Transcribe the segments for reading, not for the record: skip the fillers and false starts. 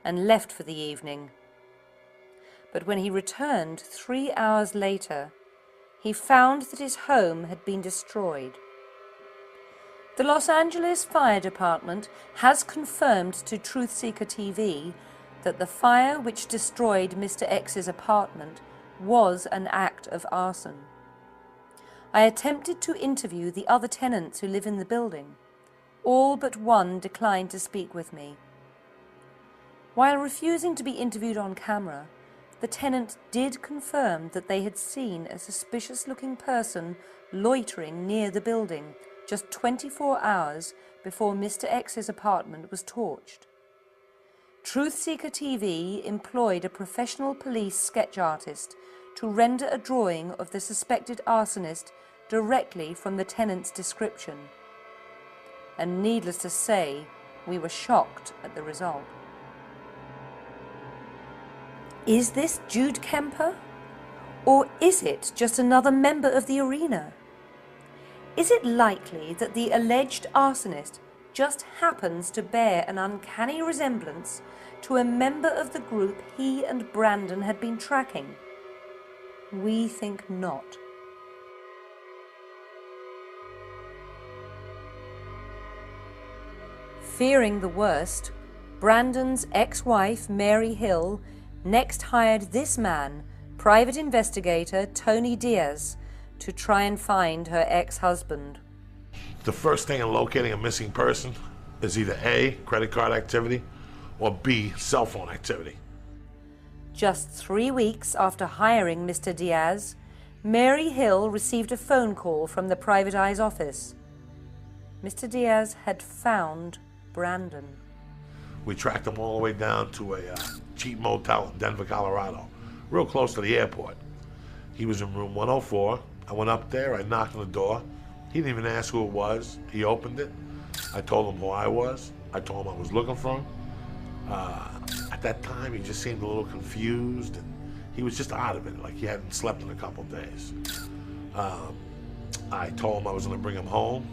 and left for the evening. But when he returned 3 hours later, he found that his home had been destroyed. The Los Angeles Fire Department has confirmed to Truthseeker TV that the fire which destroyed Mr. X's apartment was an act of arson. I attempted to interview the other tenants who live in the building. All but one declined to speak with me. While refusing to be interviewed on camera, the tenant did confirm that they had seen a suspicious-looking person loitering near the building just 24 hours before Mr. X's apartment was torched. Truthseeker TV employed a professional police sketch artist to render a drawing of the suspected arsonist directly from the tenant's description. And needless to say, we were shocked at the result. Is this Jude Kemper? Or is it just another member of the arena? Is it likely that the alleged arsonist just happens to bear an uncanny resemblance to a member of the group he and Brandon had been tracking? We think not. Fearing the worst, Brandon's ex-wife, Mary Hill, next hired this man, private investigator Tony Diaz, to try and find her ex-husband. The first thing in locating a missing person is either A, credit card activity, or B, cell phone activity. Just 3 weeks after hiring Mr. Diaz, Mary Hill received a phone call from the private eye's office. Mr. Diaz had found Brandon. We tracked him all the way down to a cheap motel in Denver, Colorado, real close to the airport. He was in room 104. I went up there, I knocked on the door. He didn't even ask who it was. He opened it. I told him who I was. I told him I was looking for him. At that time, he just seemed a little confused, and he was just out of it, like he hadn't slept in a couple days. I told him I was gonna bring him home.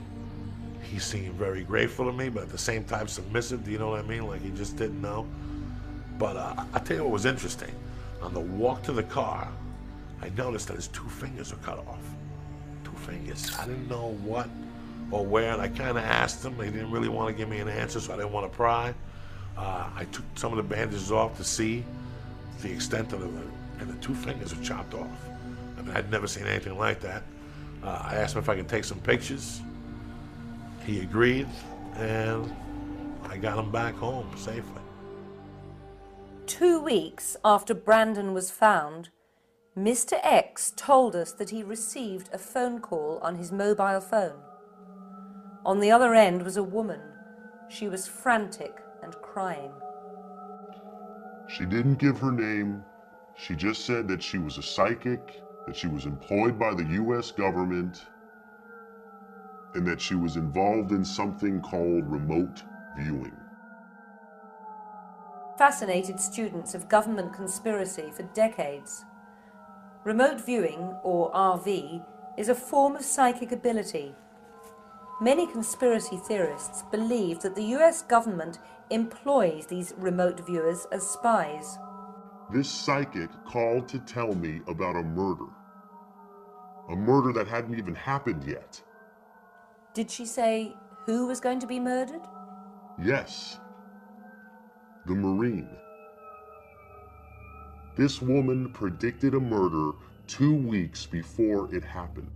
He seemed very grateful to me, but at the same time submissive, do you know what I mean? Like he just didn't know. But I'll tell you what was interesting. On the walk to the car, I noticed that his 2 fingers were cut off. 2 fingers. I didn't know what or where, and I kind of asked him. He didn't really want to give me an answer, so I didn't want to pry. I took some of the bandages off to see the extent of it, and the 2 fingers were chopped off. I mean, I'd never seen anything like that. I asked him if I could take some pictures. He agreed, and I got him back home safely. 2 weeks after Brandon was found, Mr. X told us that he received a phone call on his mobile phone. On the other end was a woman. She was frantic and crying. She didn't give her name. She just said that she was a psychic, that she was employed by the US government, and that she was involved in something called remote viewing. Fascinated students of government conspiracy for decades. Remote viewing, or RV, is a form of psychic ability. Many conspiracy theorists believe that the US government employs these remote viewers as spies. This psychic called to tell me about a murder. A murder that hadn't even happened yet. Did she say who was going to be murdered? Yes. The Marine. This woman predicted a murder 2 weeks before it happened.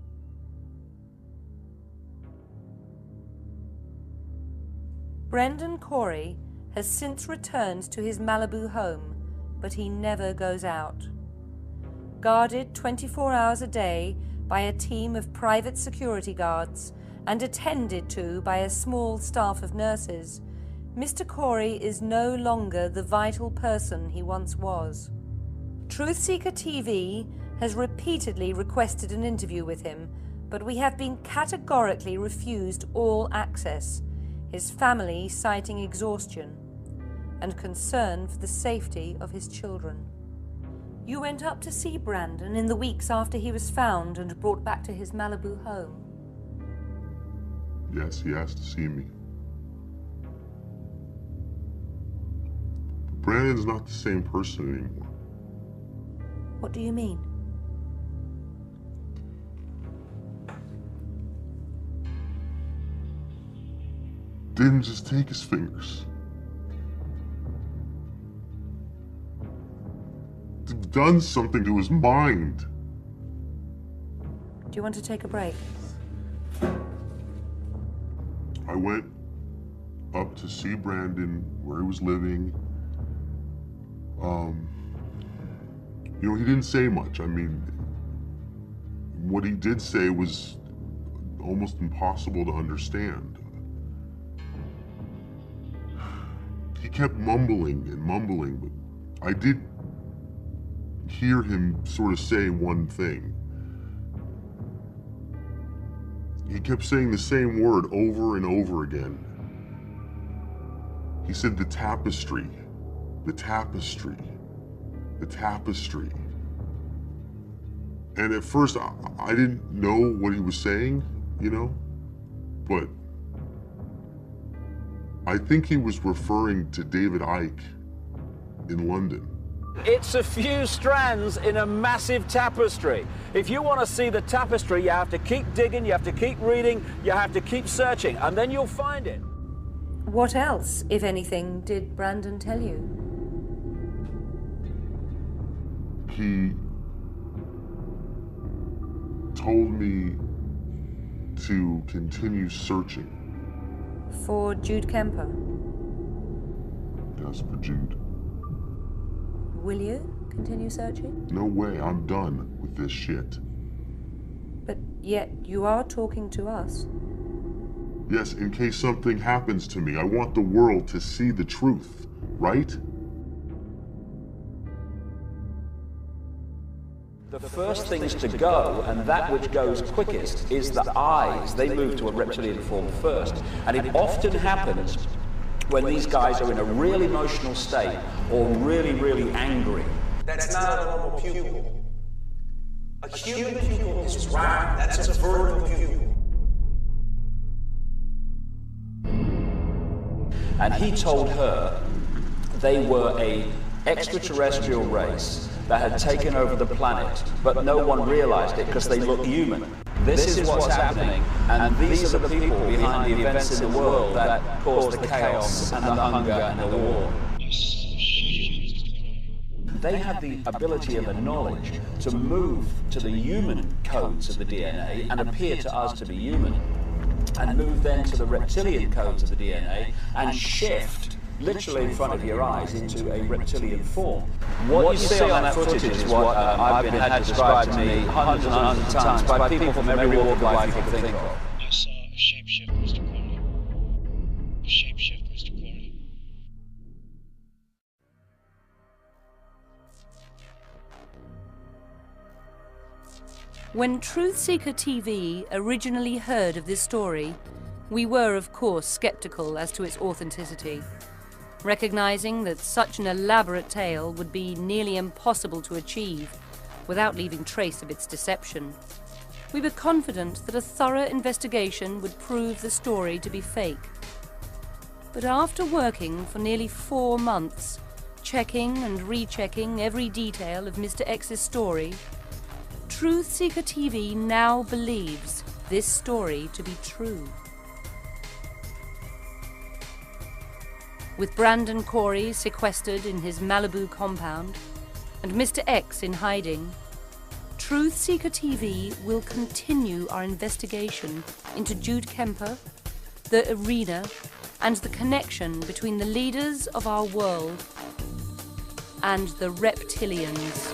Brendan Corey has since returned to his Malibu home, but he never goes out. Guarded 24 hours a day by a team of private security guards and attended to by a small staff of nurses, Mr. Corey is no longer the vital person he once was. Truthseeker TV has repeatedly requested an interview with him, but we have been categorically refused all access, his family citing exhaustion and concern for the safety of his children. You went up to see Brandon in the weeks after he was found and brought back to his Malibu home. Yes, he asked to see me. Brandon's not the same person anymore. What do you mean? Didn't just take his fingers. Done something to his mind. Do you want to take a break? I went up to see Brandon where he was living. You know, he didn't say much. I mean, what he did say was almost impossible to understand. He kept mumbling and mumbling, but I did hear him sort of say one thing. He kept saying the same word over and over again. He said the tapestry, the tapestry, the tapestry. And at first I didn't know what he was saying, you know, but I think he was referring to David Icke in London. It's a few strands in a massive tapestry. If you want to see the tapestry, you have to keep digging, you have to keep reading, you have to keep searching, and then you'll find it. What else, if anything, did Brandon tell you? He told me to continue searching. For Jude Kemper? Yes, for Jude. Will you continue searching? No way, I'm done with this shit. But yet you are talking to us. Yes, in case something happens to me, I want the world to see the truth, right? The first things to go, and that which goes quickest, is the eyes. They move to a reptilian form first. And it often happens when these guys are in a real emotional state or really, really angry. That's not a normal pupil. A human pupil is round. That's a vertical pupil. And he told her they were a extraterrestrial race that had taken over the planet, but no one realized it because they look human. This is what's happening, and these are the people behind the events in the world that cause the chaos and the hunger and the war. They have the ability and the knowledge to move to the human codes of the DNA and appear to us to be human, and move then to the reptilian codes of the DNA and shift literally in front of your eyes into a reptilian form. What you see on that footage is what I've been had described to me hundreds and hundreds of times by people from every walk of life you can think of. I saw a shapeshift, Mr. Corney. A shapeshift, Mr. Corney. When Truthseeker TV originally heard of this story, we were, of course, skeptical as to its authenticity, recognizing that such an elaborate tale would be nearly impossible to achieve without leaving trace of its deception. We were confident that a thorough investigation would prove the story to be fake. But after working for nearly 4 months, checking and rechecking every detail of Mr. X's story, Truthseeker TV now believes this story to be true. With Brandon Corey sequestered in his Malibu compound and Mr. X in hiding, Truthseeker TV will continue our investigation into Jude Kemper, the arena, and the connection between the leaders of our world and the reptilians.